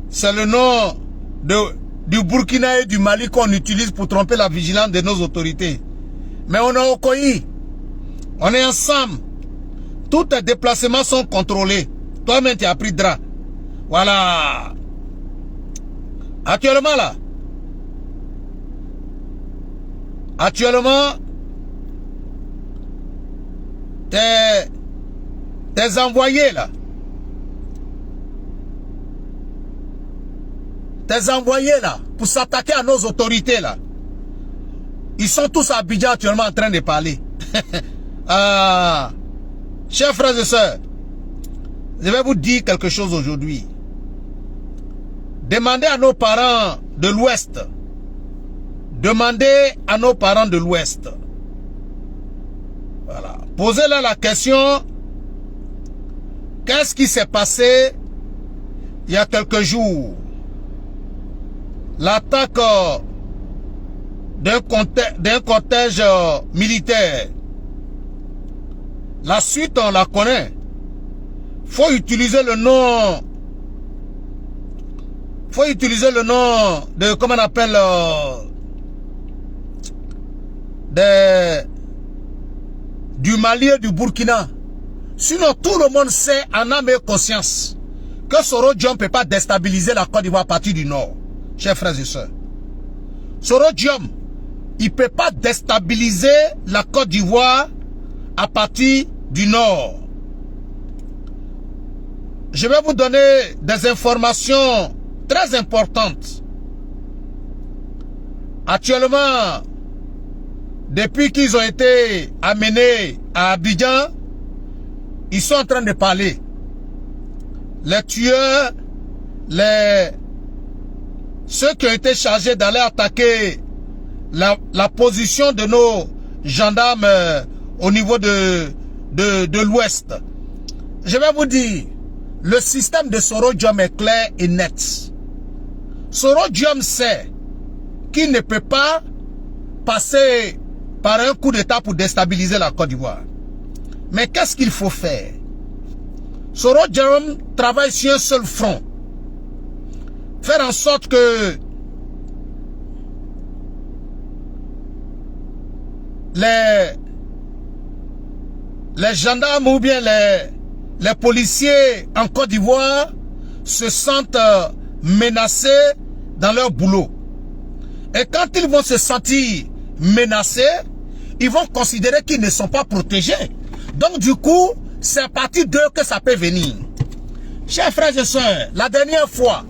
C'est le nom du Burkina et du Mali qu'on utilise pour tromper la vigilance de nos autorités. Mais on est au Koyi. On est ensemble. Tous tes déplacements sont contrôlés. Toi-même, tu as pris drap. Voilà. Actuellement, là. Actuellement, tes envoyés, là. Tes envoyés, là, pour s'attaquer à nos autorités, là. Ils sont tous à Abidjan actuellement en train de parler. Chers frères et sœurs, je vais vous dire quelque chose aujourd'hui. Demandez à nos parents de l'Ouest. Demandez à nos parents de l'Ouest. Voilà. Posez-leur la question. Qu'est-ce qui s'est passé il y a quelques jours? L'attaque d'un cortège militaire. La suite, on la connaît. Faut utiliser le nom. Faut utiliser le nom de, comment on appelle, du Mali et du Burkina. Sinon, tout le monde sait, en âme et conscience, que Soro Diom ne peut pas déstabiliser la Côte d'Ivoire à partir du nord. Chers frères et sœurs. Soro Diom, il ne peut pas déstabiliser la Côte d'Ivoire à partir du nord. Je vais vous donner des informations très importantes. Actuellement, depuis qu'ils ont été amenés à Abidjan, ils sont en train de parler. Les tueurs, ceux qui ont été chargés d'aller attaquer la position de nos gendarmes au niveau de l'Ouest. Je vais vous dire, le système de Soro Diom est clair et net. Soro Diom sait qu'il ne peut pas passer par un coup d'État pour déstabiliser la Côte d'Ivoire. Mais qu'est-ce qu'il faut faire? Soro Diom travaille sur un seul front. Faire en sorte que les gendarmes ou bien les policiers en Côte d'Ivoire se sentent menacés dans leur boulot. Et quand ils vont se sentir menacés, ils vont considérer qu'ils ne sont pas protégés. Donc du coup, c'est à partir d'eux que ça peut venir. Chers frères et sœurs, la dernière fois,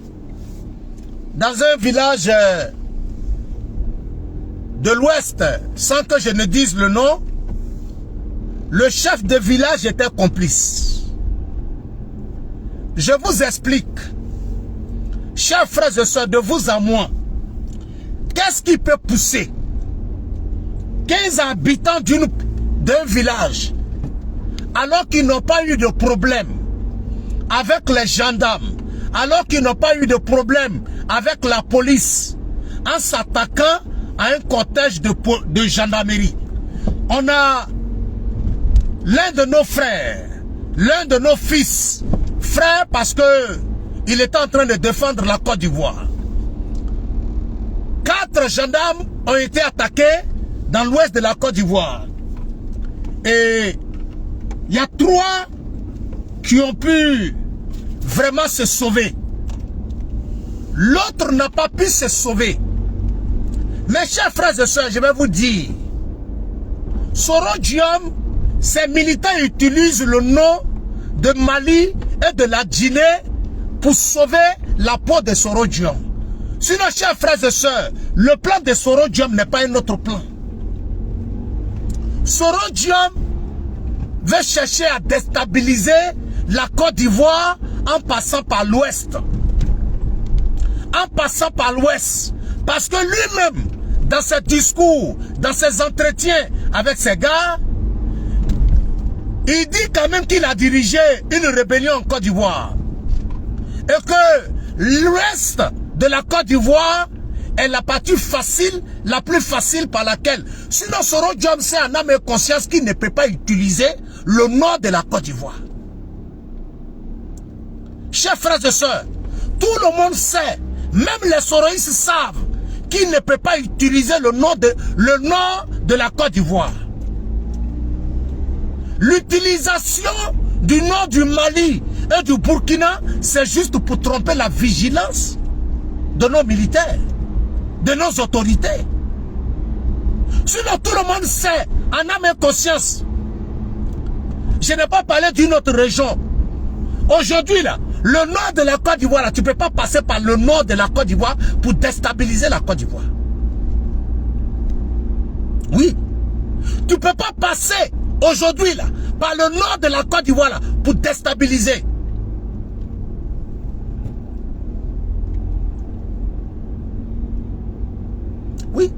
dans un village de l'Ouest, sans que je ne dise le nom, le chef de village était complice. Je vous explique, chers frères et sœurs, de vous à moi, qu'est-ce qui peut pousser 15 habitants d'un village, alors qu'ils n'ont pas eu de problème avec les gendarmes, alors qu'ils n'ont pas eu de problème avec la police, en s'attaquant à un cortège de gendarmerie. On a l'un de nos frères, l'un de nos fils, frère parce que il était en train de défendre la Côte d'Ivoire. 4 gendarmes ont été attaqués dans l'ouest de la Côte d'Ivoire. Et il y a 3 qui ont pu vraiment se sauver. L'autre n'a pas pu se sauver. Mes chers frères et sœurs, je vais vous dire, Soro Diom, ces militants utilisent le nom de Mali et de la Guinée pour sauver la peau de Soro Diom. Sinon, chers frères et sœurs, le plan de Soro Diom n'est pas un autre plan. Soro Diom veut chercher à déstabiliser la Côte d'Ivoire en passant par l'Ouest. En passant par l'Ouest. Parce que lui-même, dans ses discours, dans ses entretiens avec ses gars, il dit quand même qu'il a dirigé une rébellion en Côte d'Ivoire. Et que l'ouest de la Côte d'Ivoire est la partie facile, la plus facile par laquelle. Sinon, Soro Diom sait en âme et conscience qu'il ne peut pas utiliser le nord de la Côte d'Ivoire. Chers frères et sœurs, tout le monde sait, même les soroïstes savent qu'ils ne peuvent pas utiliser le nom de la Côte d'Ivoire. L'utilisation du nom du Mali et du Burkina, c'est juste pour tromper la vigilance de nos militaires, de nos autorités. Sinon, tout le monde sait, en âme et conscience. Je n'ai pas parlé d'une autre région. Aujourd'hui, là, le nord de la Côte d'Ivoire, tu ne peux pas passer par le nord de la Côte d'Ivoire pour déstabiliser la Côte d'Ivoire. Oui. Tu ne peux pas passer aujourd'hui, là, par le nord de la Côte d'Ivoire, là, pour déstabiliser. Oui.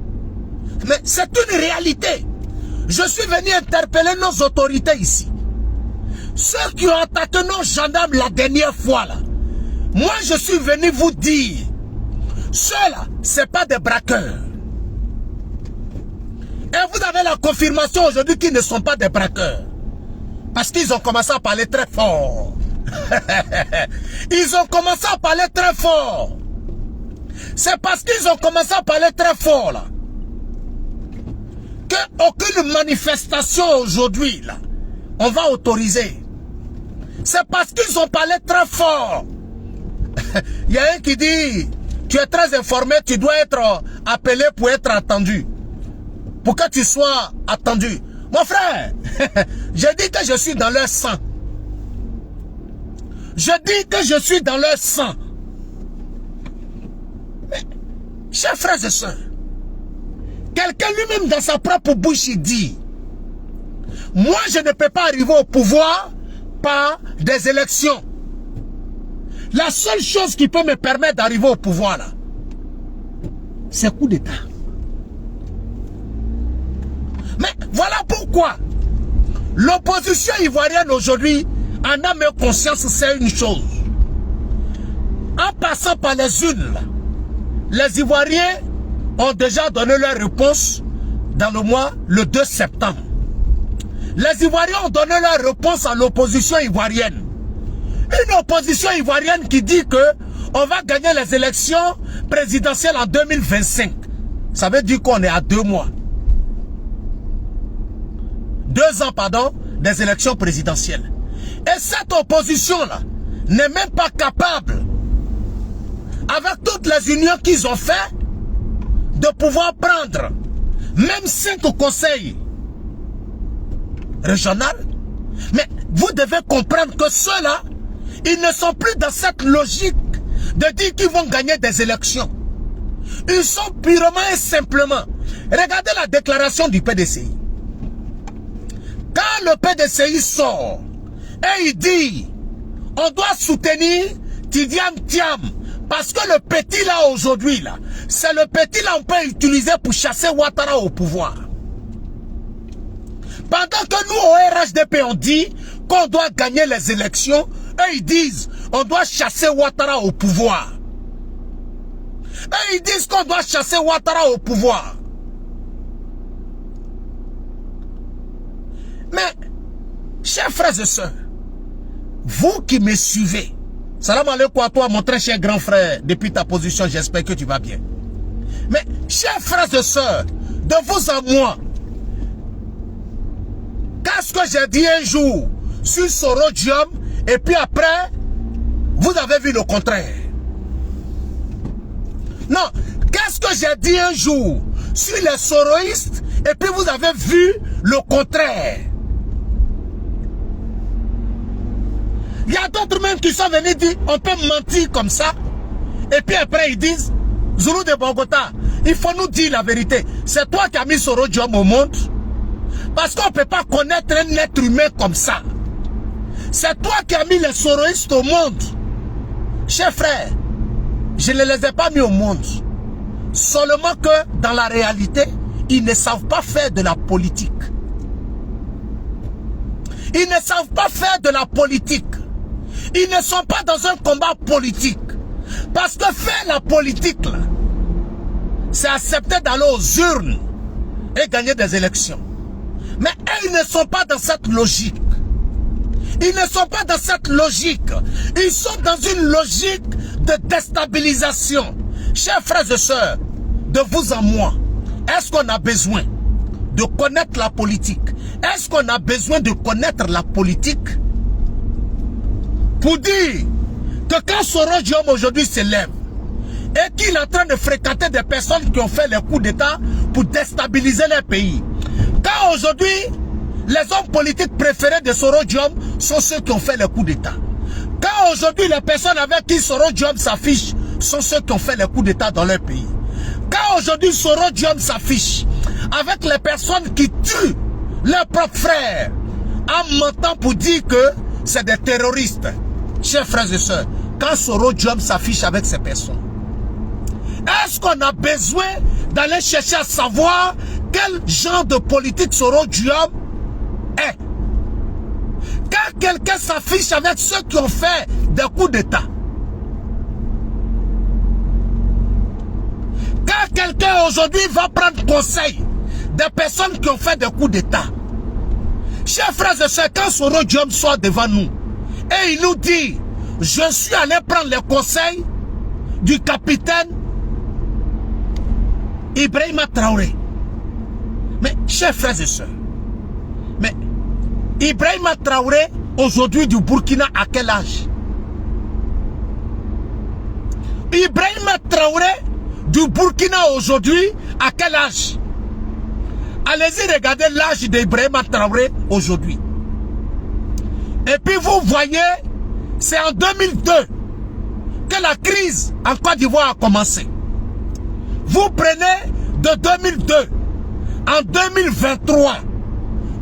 Mais c'est une réalité. Je suis venu interpeller nos autorités ici. Ceux qui ont attaqué nos gendarmes la dernière fois là. Moi je suis venu vous dire. Ceux-là, ce n'est pas des braqueurs. Et vous avez la confirmation aujourd'hui qu'ils ne sont pas des braqueurs. Parce qu'ils ont commencé à parler très fort. Ils ont commencé à parler très fort. C'est parce qu'ils ont commencé à parler très fort là. Qu'aucune manifestation aujourd'hui là, on va autoriser. C'est parce qu'ils ont parlé très fort. Il y a un qui dit, tu es très informé, tu dois être appelé pour être attendu. Pour que tu sois attendu. Mon frère, je dis que je suis dans leur sang. Je dis que je suis dans leur sang. Mais, chers frères et sœurs, quelqu'un lui-même dans sa propre bouche, il dit, moi je ne peux pas arriver au pouvoir par des élections. La seule chose qui peut me permettre d'arriver au pouvoir là, c'est coup d'État. Mais voilà pourquoi l'opposition ivoirienne aujourd'hui, en âme et conscience, c'est une chose. En passant par les urnes, les Ivoiriens ont déjà donné leur réponse dans le 2 septembre. Les Ivoiriens ont donné leur réponse à l'opposition ivoirienne. Une opposition ivoirienne qui dit que on va gagner les élections présidentielles en 2025. Ça veut dire qu'on est à 2 mois. 2 ans, pardon, des élections présidentielles. Et cette opposition-là n'est même pas capable, avec toutes les unions qu'ils ont fait, de pouvoir prendre même 5 conseils régionaux. Mais vous devez comprendre que ceux-là, ils ne sont plus dans cette logique de dire qu'ils vont gagner des élections. Ils sont purement et simplement. Regardez la déclaration du PDCI. Quand le PDCI sort et il dit on doit soutenir Tidiane Thiam parce que le petit là aujourd'hui là, c'est le petit là on peut utiliser pour chasser Ouattara au pouvoir. Pendant que nous au RHDP on dit qu'on doit gagner les élections, eux ils disent on doit chasser Ouattara au pouvoir. Eux ils disent qu'on doit chasser Ouattara au pouvoir. Mais, chers frères et sœurs, vous qui me suivez, salam alaikum à toi mon très cher grand frère, depuis ta position, j'espère que tu vas bien. Mais, chers frères et sœurs, de vous à moi, qu'est-ce que j'ai dit un jour sur Sorodium, et puis après, vous avez vu le contraire. Non, qu'est-ce que j'ai dit un jour sur les soroïstes, et puis vous avez vu le contraire. Il y a d'autres même qui sont venus dire on peut mentir comme ça. Et puis après ils disent Zoulou de Bogota, il faut nous dire la vérité. C'est toi qui as mis Sorodium au monde. Parce qu'on ne peut pas connaître un être humain comme ça. C'est toi qui as mis les soroïstes au monde. Chers frères, je ne les ai pas mis au monde. Seulement que dans la réalité, ils ne savent pas faire de la politique. Ils ne savent pas faire de la politique. Ils ne sont pas dans un combat politique. Parce que faire la politique, c'est accepter d'aller aux urnes et gagner des élections. Mais eux, ils ne sont pas dans cette logique. Ils ne sont pas dans cette logique. Ils sont dans une logique de déstabilisation. Chers frères et sœurs, de vous à moi, est-ce qu'on a besoin de connaître la politique? Est-ce qu'on a besoin de connaître la politique pour dire que quand Soro Diom aujourd'hui s'élève et qu'il est en train de fréquenter des personnes qui ont fait les coups d'État pour déstabiliser les pays, quand aujourd'hui les hommes politiques préférés de Soro Diom sont ceux qui ont fait les coups d'État, quand aujourd'hui les personnes avec qui Soro Diom s'affiche sont ceux qui ont fait les coups d'État dans leur pays, quand aujourd'hui Soro Diom s'affiche avec les personnes qui tuent leurs propres frères en mentant pour dire que c'est des terroristes, chers frères et sœurs, quand Soro Diom s'affiche avec ces personnes, est-ce qu'on a besoin d'aller chercher à savoir quel genre de politique Soro Diom est? Quand quelqu'un s'affiche avec ceux qui ont fait des coups d'État, quand quelqu'un aujourd'hui va prendre conseil des personnes qui ont fait des coups d'État, chers frères et sœurs, quand Soro Diom soit devant nous et il nous dit « Je suis allé prendre les conseils du capitaine Ibrahima Traoré ». Mais chers frères et sœurs, mais Ibrahima Traoré aujourd'hui du Burkina à quel âge? Ibrahima Traoré du Burkina aujourd'hui à quel âge? Allez-y regarder l'âge d'Ibrahima Traoré aujourd'hui. Et puis vous voyez, c'est en 2002 que la crise en Côte d'Ivoire a commencé. Vous prenez de 2002 en 2023,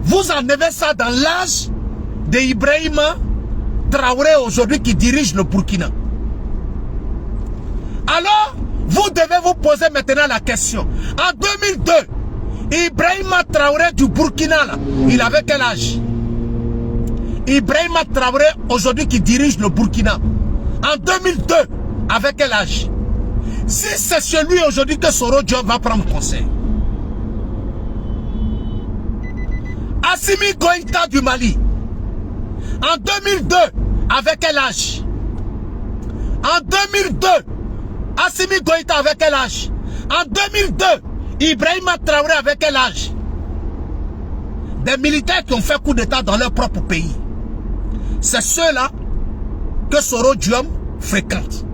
vous enlevez ça dans l'âge d'Ibrahima Traoré aujourd'hui qui dirige le Burkina. Alors, vous devez vous poser maintenant la question. En 2002, Ibrahima Traoré du Burkina, là, il avait quel âge? Ibrahima Traoré aujourd'hui qui dirige le Burkina, en 2002, avec quel âge? Si c'est celui aujourd'hui que Soro Diom va prendre conseil. Assimi Goïta du Mali, en 2002, avec quel âge? En 2002, Assimi Goïta avec quel âge? En 2002, Ibrahima Traoré avec quel âge? Des militaires qui ont fait coup d'État dans leur propre pays. C'est ceux-là que Soro Diom fréquente.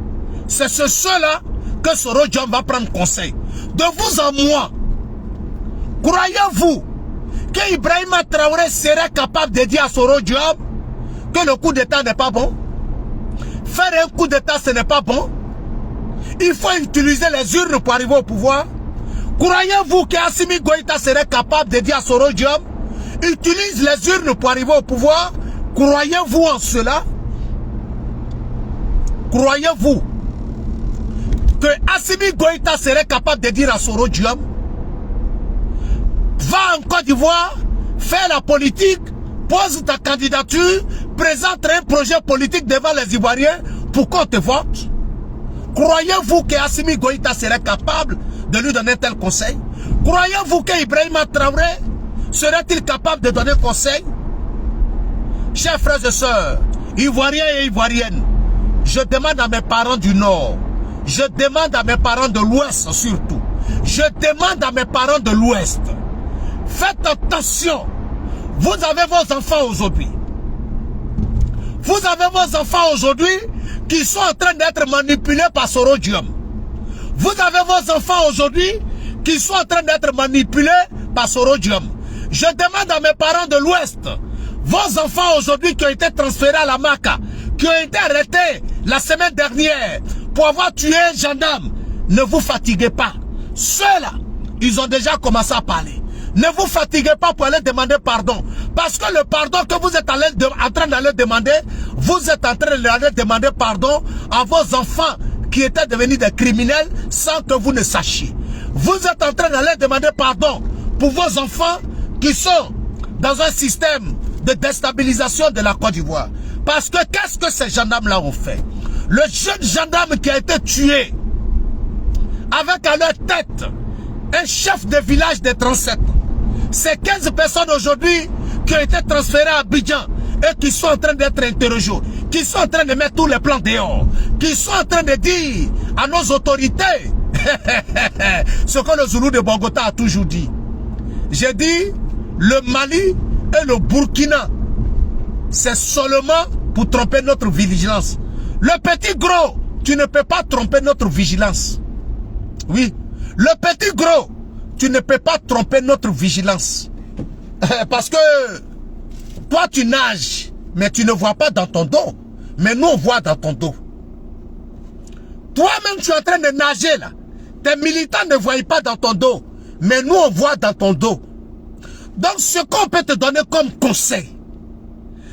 C'est ceux-là que Soro Diom va prendre conseil. De vous à moi, croyez-vous que Ibrahima Traoré serait capable de dire à Soro Diom que le coup d'État n'est pas bon? Faire un coup d'État, ce n'est pas bon? Il faut utiliser les urnes pour arriver au pouvoir. Croyez-vous qu'Assimi Goïta serait capable de dire à Soro Diom, utilise les urnes pour arriver au pouvoir? Croyez-vous en cela? Croyez-vous que Assimi Goïta serait capable de dire à Soro Diom, va en Côte d'Ivoire, fais la politique, pose ta candidature, présente un projet politique devant les Ivoiriens pour qu'on te vote? Croyez-vous qu'Assimi Goïta serait capable de lui donner tel conseil? Croyez-vous qu'Ibrahima Traoré serait-il capable de donner conseil? Chers frères et sœurs, Ivoiriens et Ivoiriennes, je demande à mes parents du Nord, je demande à mes parents de l'Ouest surtout, je demande à mes parents de l'Ouest, faites attention, vous avez vos enfants aujourd'hui. Vous avez vos enfants aujourd'hui qui sont en train d'être manipulés par Soro Diom. Vous avez vos enfants aujourd'hui qui sont en train d'être manipulés par Soro Diom. Je demande à mes parents de l'Ouest, vos enfants aujourd'hui qui ont été transférés à la Maka, qui ont été arrêtés la semaine dernière pour avoir tué un gendarme, ne vous fatiguez pas. Ceux-là, ils ont déjà commencé à parler. Ne vous fatiguez pas pour aller demander pardon. Parce que le pardon que vous êtes en train d'aller demander, vous êtes en train d'aller demander pardon à vos enfants qui étaient devenus des criminels sans que vous ne sachiez. Vous êtes en train d'aller demander pardon pour vos enfants qui sont dans un système de déstabilisation de la Côte d'Ivoire. Parce que qu'est-ce que ces gendarmes-là ont fait? Le jeune gendarme qui a été tué, avec à leur tête un chef de village de 37. Ces 15 personnes aujourd'hui qui ont été transférées à Abidjan et qui sont en train d'être interrogés, qui sont en train de mettre tous les plans dehors, qui sont en train de dire à nos autorités ce que le Zoulou de Bogota a toujours dit. J'ai dit, le Mali et le Burkina, c'est seulement pour tromper notre vigilance. Le petit gros, tu ne peux pas tromper notre vigilance. Oui, le petit gros, tu ne peux pas tromper notre vigilance. Parce que toi tu nages, mais tu ne vois pas dans ton dos. Mais nous on voit dans ton dos. Toi-même tu es en train de nager là. Tes militants ne voient pas dans ton dos. Mais nous on voit dans ton dos. Donc ce qu'on peut te donner comme conseil,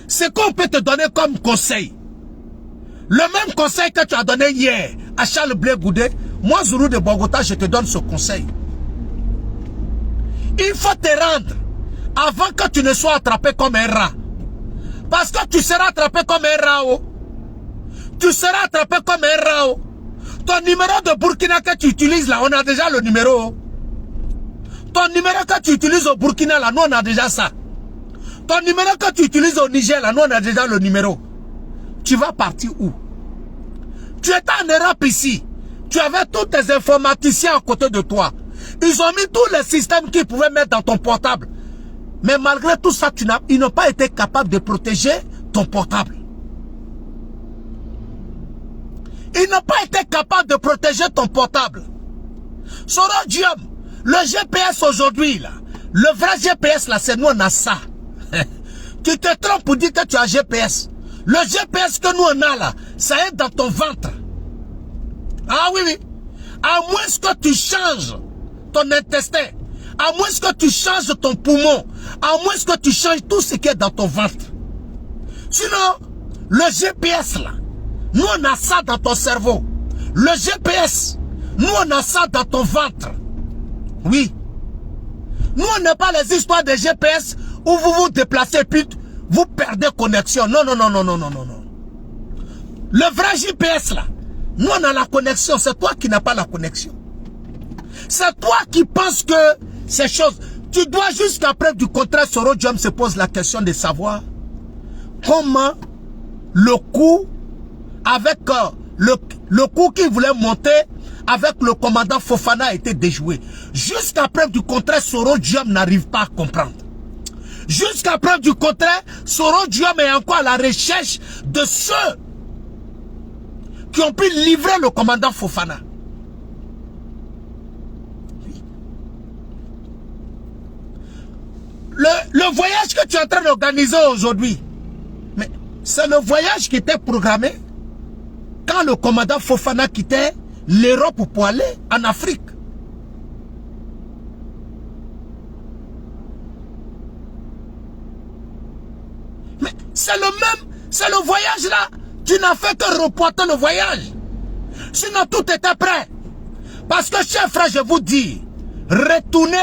ce qu'on peut te donner comme conseil, le même conseil que tu as donné hier à Charles Blé Goudé, moi Zoulou de Bogota, je te donne ce conseil. Il faut te rendre avant que tu ne sois attrapé comme un rat. Parce que tu seras attrapé comme un rat. Oh. Tu seras attrapé comme un rat. Oh. Ton numéro de Burkina que tu utilises là, on a déjà le numéro. Oh. Ton numéro que tu utilises au Burkina là, nous on a déjà ça. Ton numéro que tu utilises au Niger là, nous on a déjà le numéro. Tu vas partir où? Tu étais en Europe ici. Tu avais tous tes informaticiens à côté de toi. Ils ont mis tous les systèmes qu'ils pouvaient mettre dans ton portable. Mais malgré tout ça, ils n'ont pas été capables de protéger ton portable. Ils n'ont pas été capables de protéger ton portable. Soro Diom, le GPS aujourd'hui, là, le vrai GPS, là, c'est nous, on a ça. Tu te trompes pour dire que tu as GPS. Le GPS que nous, on a là, ça est dans ton ventre. Ah oui, oui. À moins que tu changes ton intestin, à moins que tu changes ton poumon, à moins que tu changes tout ce qui est dans ton ventre. Sinon, le GPS là, nous on a ça dans ton cerveau. Le GPS, nous on a ça dans ton ventre. Oui. Nous on n'a pas les histoires de GPS où vous vous déplacez puis vous perdez connexion. Non, non, non, non, non, non, non, non. Le vrai GPS là, nous on a la connexion, c'est toi qui n'as pas la connexion. C'est toi qui penses que ces choses... Tu dois jusqu'à preuve du contraire, Soro Diom se pose la question de savoir comment le coup, avec le coup qu'il voulait monter avec le commandant Fofana a été déjoué. Jusqu'à preuve du contraire, Soro Diom n'arrive pas à comprendre. Jusqu'à preuve du contraire, Soro Diom est encore à la recherche de ceux qui ont pu livrer le commandant Fofana. Le voyage que tu es en train d'organiser aujourd'hui, mais c'est le voyage qui était programmé quand le commandant Fofana quittait l'Europe pour aller en Afrique. Mais c'est le voyage là. Tu n'as fait que reporter le voyage. Sinon tout était prêt. Parce que chers frères, je vous dis, retournez,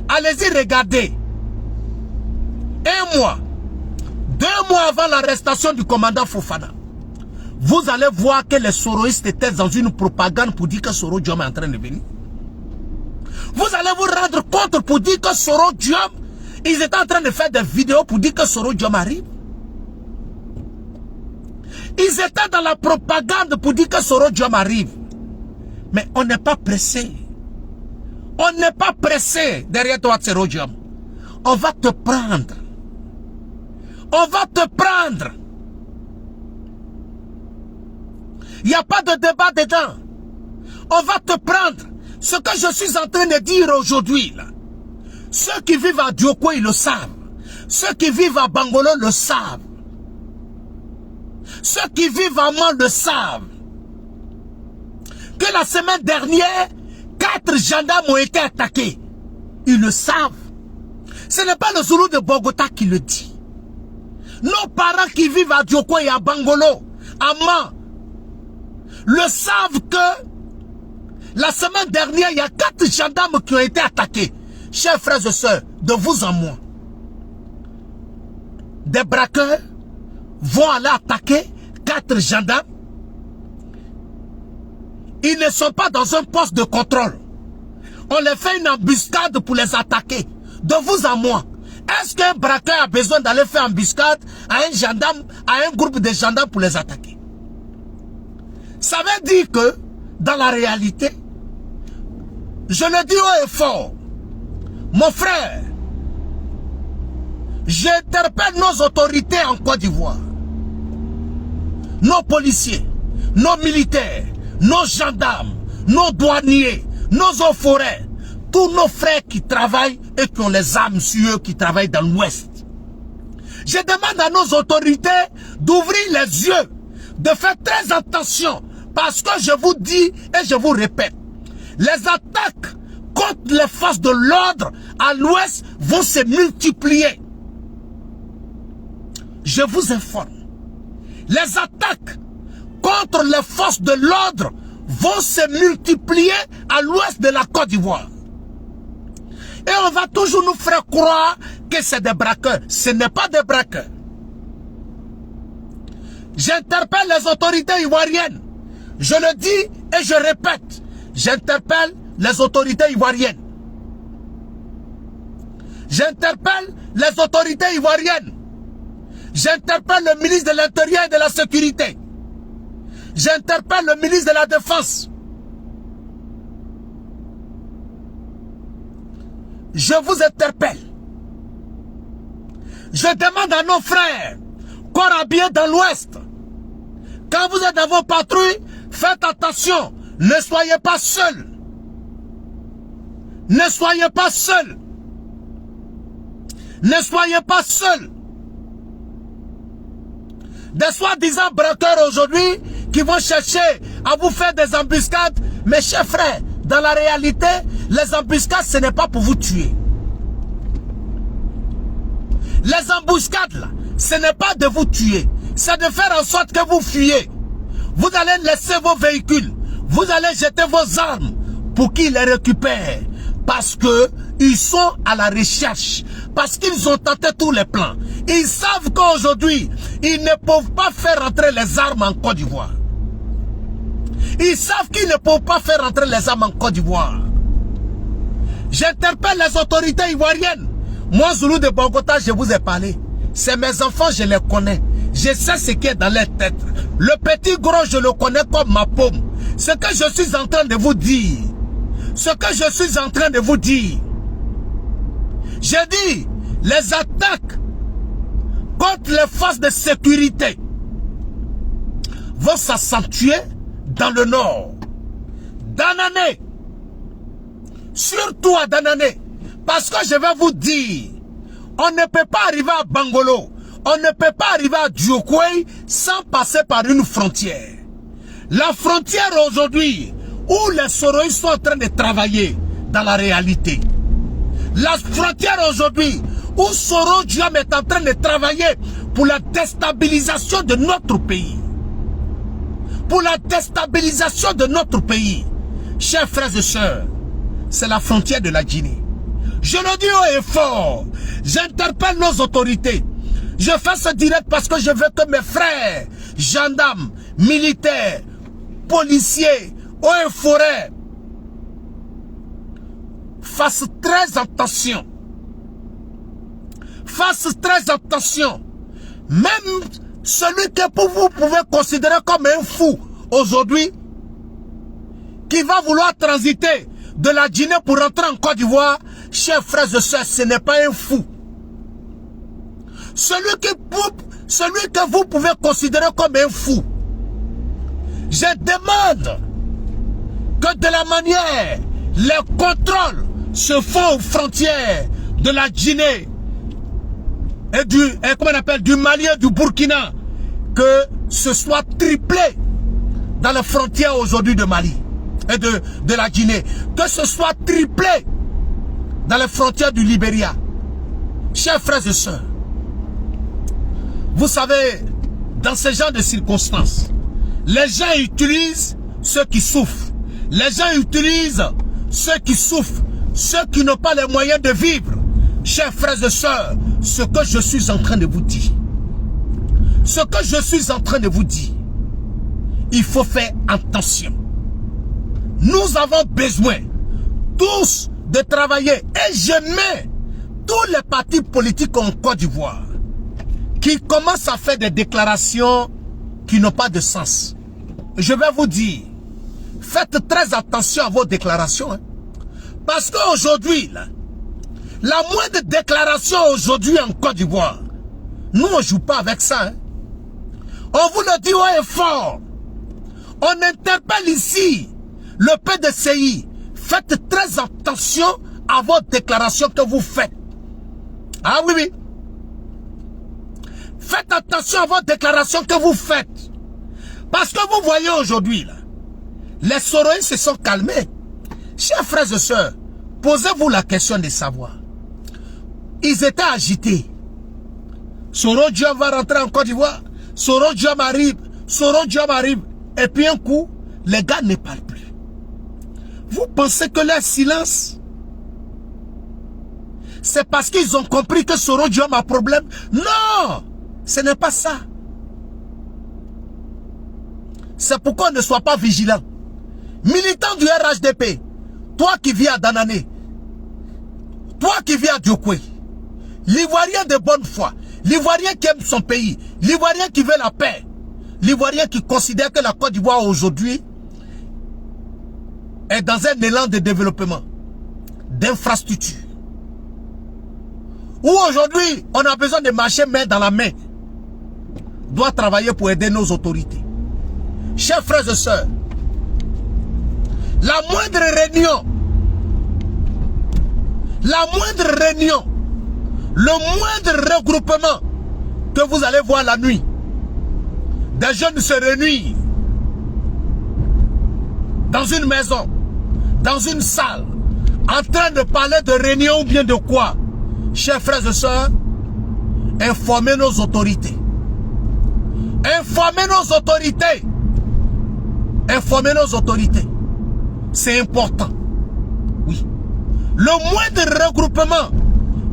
allez-y regarder. 1 mois, 2 mois avant l'arrestation du commandant Fofana, vous allez voir que les soroïstes étaient dans une propagande pour dire que Soro Diom est en train de venir. Vous allez vous rendre compte pour dire que Soro Diom, ils étaient en train de faire des vidéos pour dire que Soro Diom arrive. Ils étaient dans la propagande pour dire que Soro Diom arrive. Mais on n'est pas pressé. On n'est pas pressé derrière toi, Soro Diom. On va te prendre. On va te prendre. Il n'y a pas de débat dedans. On va te prendre. Ce que je suis en train de dire aujourd'hui, là, ceux qui vivent à Dioko, ils le savent. Ceux qui vivent à Bangolo le savent. Ceux qui vivent à Mans le savent. Que la semaine dernière, 4 gendarmes ont été attaqués. Ils le savent. Ce n'est pas le Zoulou de Bogota qui le dit. Nos parents qui vivent à Dioko et à Bangolo, à Mans, le savent que la semaine dernière, il y a 4 gendarmes qui ont été attaqués. Chers frères et sœurs, de vous en moi, des braqueurs vont aller attaquer 4 gendarmes. Ils ne sont pas dans un poste de contrôle. On les fait une embuscade pour les attaquer. De vous à moi, Est-ce qu'un braqueur a besoin d'aller faire embuscade à un gendarme, à un groupe de gendarmes pour les attaquer? Ça veut dire que, dans la réalité, je le dis haut et fort, mon frère, j'interpelle nos autorités en Côte d'Ivoire, nos policiers, nos militaires, nos gendarmes, nos douaniers, nos eaux-forêts, tous nos frères qui travaillent et qui ont les armes sur eux, qui travaillent dans l'Ouest. Je demande à nos autorités d'ouvrir les yeux, de faire très attention, parce que je vous dis et je vous répète, les attaques contre les forces de l'ordre à l'Ouest vont se multiplier. Je vous informe, les attaques contre les forces de l'ordre vont se multiplier à l'ouest de la Côte d'Ivoire. Et on va toujours nous faire croire que c'est des braqueurs. Ce n'est pas des braqueurs. J'interpelle les autorités ivoiriennes. Je le dis et je répète. J'interpelle les autorités ivoiriennes. J'interpelle les autorités ivoiriennes. J'interpelle le ministre de l'Intérieur et de la Sécurité. J'interpelle le ministre de la Défense. Je vous interpelle. Je demande à nos frères, corps habillés dans l'Ouest, quand vous êtes dans vos patrouilles, faites attention. Ne soyez pas seuls. Ne soyez pas seuls. Ne soyez pas seuls. Des soi-disant braqueurs aujourd'hui qui vont chercher à vous faire des embuscades. Mes chers frères, dans la réalité, les embuscades, ce n'est pas pour vous tuer. Les embuscades, là, ce n'est pas de vous tuer. C'est de faire en sorte que vous fuyez. Vous allez laisser vos véhicules. Vous allez jeter vos armes pour qu'ils les récupèrent. Parce qu'ils sont à la recherche. Parce qu'ils ont tenté tous les plans. Ils savent qu'aujourd'hui, ils ne peuvent pas faire rentrer les armes en Côte d'Ivoire. Ils savent qu'ils ne peuvent pas faire rentrer les armes en Côte d'Ivoire. J'interpelle les autorités ivoiriennes. Moi, Zoulou de Bogota, je vous ai parlé. C'est mes enfants, je les connais. Je sais ce qui est dans leur tête. Le petit gros, je le connais comme ma paume. Ce que je suis en train de vous dire. Ce que je suis en train de vous dire. J'ai dit, les attaques contre les forces de sécurité vont s'accentuer dans le nord. Danané. Surtout à Danané. Parce que je vais vous dire, on ne peut pas arriver à Bangolo, on ne peut pas arriver à Diokwei sans passer par une frontière. La frontière aujourd'hui, où les Soroïs sont en train de travailler dans la réalité. La frontière aujourd'hui, où Soro Diom est en train de travailler pour la déstabilisation de notre pays. Pour la déstabilisation de notre pays. Chers frères et sœurs, c'est la frontière de la Guinée. Je le dis haut et fort. J'interpelle nos autorités. Je fais ce direct parce que je veux que mes frères, gendarmes, militaires, policiers, eaux et forêts, fassent très attention. Fassent très attention. Même celui que vous pouvez considérer comme un fou aujourd'hui, qui va vouloir transiter de la Guinée pour rentrer en Côte d'Ivoire, chers frères et sœurs, ce n'est pas un fou. Celui que vous pouvez considérer comme un fou, je demande que de la manière, les contrôles se font aux frontières de la Guinée et du Mali et du Burkina, que ce soit triplé dans les frontières aujourd'hui de Mali et de la Guinée, que ce soit triplé dans les frontières du Libéria. Chers frères et sœurs, vous savez, dans ce genre de circonstances, les gens utilisent ceux qui souffrent. Les gens utilisent ceux qui souffrent, ceux qui n'ont pas les moyens de vivre. Chers frères et sœurs, ce que je suis en train de vous dire, ce que je suis en train de vous dire, il faut faire attention. Nous avons besoin tous de travailler. Et je mets tous les partis politiques en Côte d'Ivoire qui commencent à faire des déclarations qui n'ont pas de sens, je vais vous dire, faites très attention à vos déclarations. Hein. Parce qu'aujourd'hui, la moindre déclaration aujourd'hui en Côte d'Ivoire, nous on ne joue pas avec ça. Hein. On vous le dit haut et fort. On interpelle ici le PDCI. Faites très attention à vos déclarations que vous faites. Ah oui, oui. Faites attention à vos déclarations que vous faites. Parce que vous voyez aujourd'hui, les Soroïs se sont calmés. Chers frères et sœurs, posez-vous la question de savoir. Ils étaient agités. Soro Diom va rentrer en Côte d'Ivoire. Soro Diom arrive. Soro Diom arrive. Et puis un coup, les gars ne parlent plus. Vous pensez que leur silence, c'est parce qu'ils ont compris que Soro Diom a problème? Non! Ce n'est pas ça. C'est pourquoi on ne soit pas vigilant. Militant du RHDP, toi qui vis à Danané, toi qui vis à Diokwe, l'Ivoirien de bonne foi, l'Ivoirien qui aime son pays, l'Ivoirien qui veut la paix, l'Ivoirien qui considère que la Côte d'Ivoire aujourd'hui est dans un élan de développement, d'infrastructure, où aujourd'hui on a besoin de marcher main dans la main, doit travailler pour aider nos autorités. Chers frères et sœurs, la moindre réunion, le moindre regroupement que vous allez voir la nuit, des jeunes se réunissent dans une maison, dans une salle, en train de parler de réunion ou bien de quoi. Chers frères et sœurs, informez nos autorités. Informez nos autorités. Informez nos autorités. C'est important. Oui. Le moindre regroupement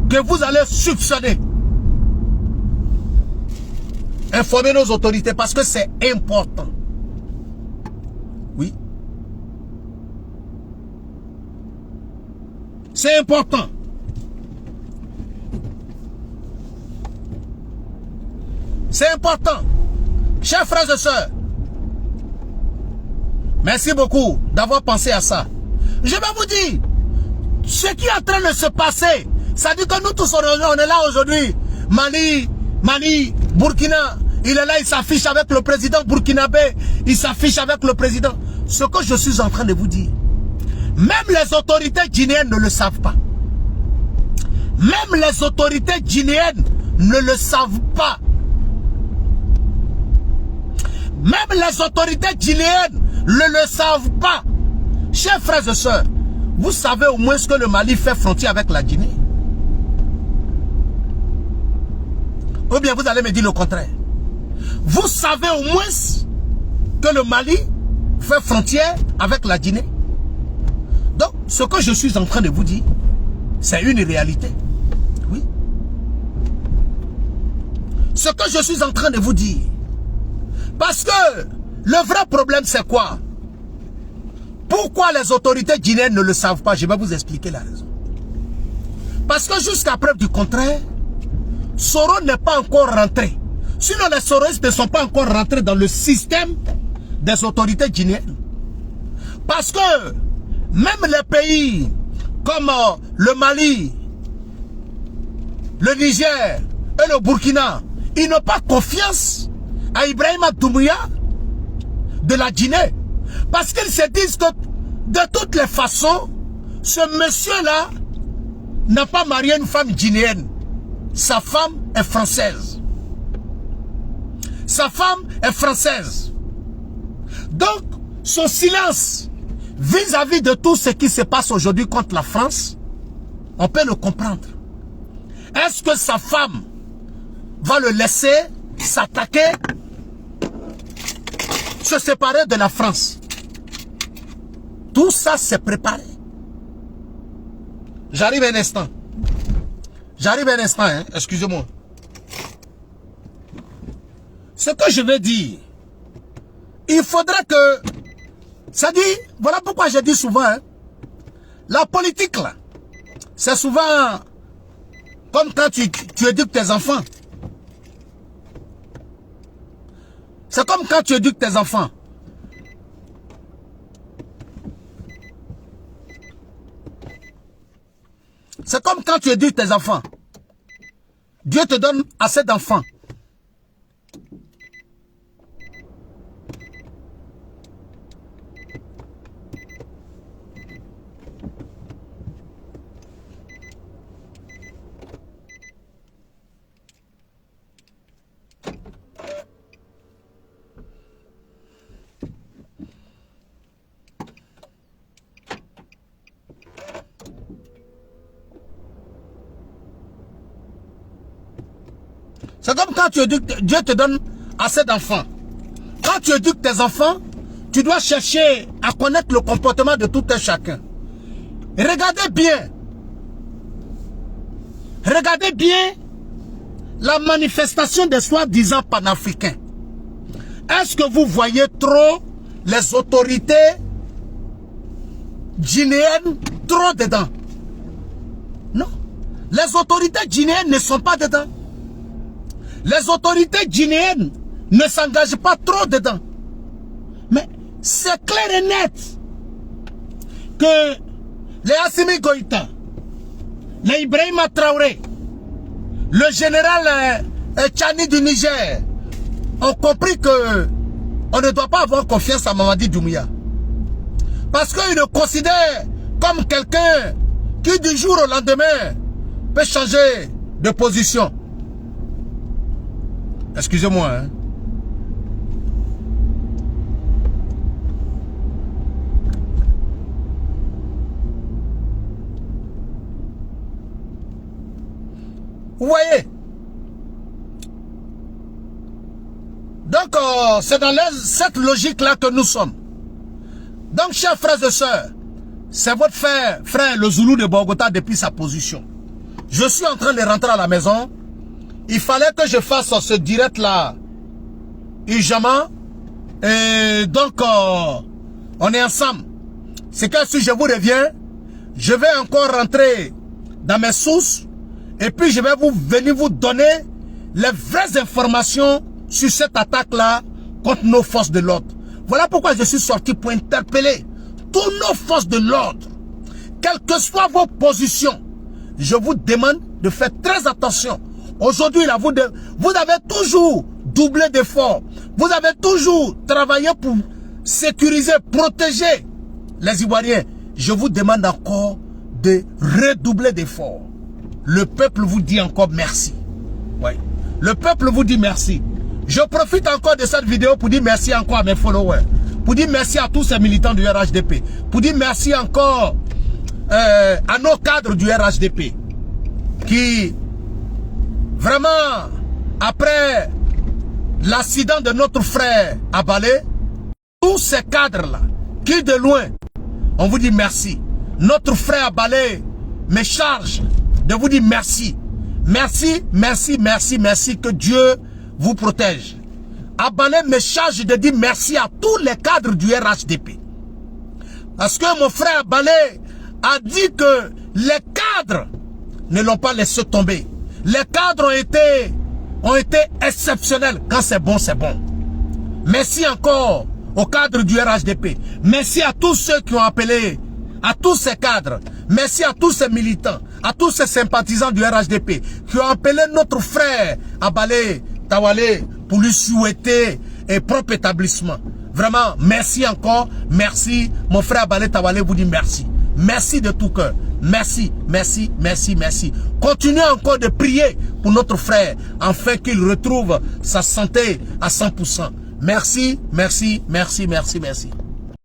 que vous allez soupçonner, informez nos autorités parce que c'est important. Oui. C'est important. C'est important. Chers frères et sœurs, merci beaucoup d'avoir pensé à ça. Je vais vous dire, ce qui est en train de se passer, ça dit que nous tous on est là aujourd'hui. Mali, Burkina, il est là, il s'affiche avec le président burkinabé, il s'affiche avec le président. Ce que je suis en train de vous dire, même les autorités guinéennes ne le savent pas. Même les autorités guinéennes ne le savent pas. Même les autorités guinéennes ne le savent pas. Chers frères et sœurs, vous savez au moins ce que le Mali fait frontière avec la Guinée? Ou bien vous allez me dire le contraire? Vous savez au moins que le Mali fait frontière avec la Guinée? Donc, ce que je suis en train de vous dire, c'est une réalité. Oui. Ce que je suis en train de vous dire, parce que le vrai problème c'est quoi? Pourquoi les autorités guinéennes ne le savent pas? Je vais vous expliquer la raison. Parce que jusqu'à preuve du contraire, Soro n'est pas encore rentré. Sinon les Soroistes ne sont pas encore rentrés dans le système des autorités guinéennes. Parce que même les pays comme le Mali, le Niger et le Burkina, ils n'ont pas confiance à Ibrahima Doumbouya de la Guinée. Parce qu'ils se disent que de toutes les façons, ce monsieur-là n'a pas marié une femme guinéenne. Sa femme est française. Sa femme est française. Donc, son silence vis-à-vis de tout ce qui se passe aujourd'hui contre la France, on peut le comprendre. Est-ce que sa femme va le laisser s'attaquer, se séparer de la France? Tout ça s'est préparé. J'arrive un instant. J'arrive un instant, hein? Excusez-moi. Ce que je veux dire, il faudrait que... Ça dit, voilà pourquoi je dis souvent, hein, la politique là, c'est souvent Comme quand tu éduques tes enfants. C'est comme quand tu éduques tes enfants. C'est comme quand tu éduques tes enfants. Dieu te donne assez d'enfants. C'est comme quand tu éduques, Dieu te donne assez d'enfants. Quand tu éduques tes enfants, tu dois chercher à connaître le comportement de tout un chacun. Regardez bien la manifestation des soi-disant panafricains. Est-ce que vous voyez trop les autorités guinéennes trop dedans? Non. Les autorités guinéennes ne sont pas dedans. Les autorités guinéennes ne s'engagent pas trop dedans. Mais c'est clair et net que les Assimi Goïta, les Ibrahima Traoré, le général Tchani du Niger ont compris que on ne doit pas avoir confiance à Mamadi Doumbouya. Parce qu'ils le considèrent comme quelqu'un qui du jour au lendemain peut changer de position. Excusez-moi, hein. Vous voyez? Donc, c'est dans cette logique-là que nous sommes. Donc, chers frères et sœurs, c'est votre frère le Zoulou de Bogota depuis sa position. Je suis en train de rentrer à la maison. Il fallait que je fasse ce direct-là urgemment. Et donc, on est ensemble. C'est que si je vous reviens, je vais encore rentrer dans mes sources. Et puis, je vais venir vous donner les vraies informations sur cette attaque-là contre nos forces de l'ordre. Voilà pourquoi je suis sorti pour interpeller toutes nos forces de l'ordre. Quelles que soient vos positions, je vous demande de faire très attention. Aujourd'hui, là, vous avez toujours doublé d'efforts. Vous avez toujours travaillé pour sécuriser, protéger les Ivoiriens. Je vous demande encore de redoubler d'efforts. Le peuple vous dit encore merci. Oui. Le peuple vous dit merci. Je profite encore de cette vidéo pour dire merci encore à mes followers. Pour dire merci à tous ces militants du RHDP. Pour dire merci encore à nos cadres du RHDP. Qui, vraiment, après l'accident de notre frère à Balé, tous ces cadres-là, qui de loin, on vous dit merci. Notre frère à Balé me charge de vous dire merci. Merci, merci, merci, merci, que Dieu vous protège. Abalé me charge de dire merci à tous les cadres du RHDP. Parce que mon frère Abalé a dit que les cadres ne l'ont pas laissé tomber. Les cadres ont été exceptionnels. Quand c'est bon, c'est bon. Merci encore aux cadres du RHDP. Merci à tous ceux qui ont appelé, à tous ces cadres. Merci à tous ces militants, à tous ces sympathisants du RHDP qui ont appelé notre frère Abalé Tawale pour lui souhaiter un propre établissement. Vraiment, merci encore. Merci. Mon frère Abalé Tawale vous dit merci. Merci de tout cœur. Merci, merci, merci, merci. Continuez encore de prier pour notre frère afin qu'il retrouve sa santé à 100%. Merci, merci, merci, merci, merci.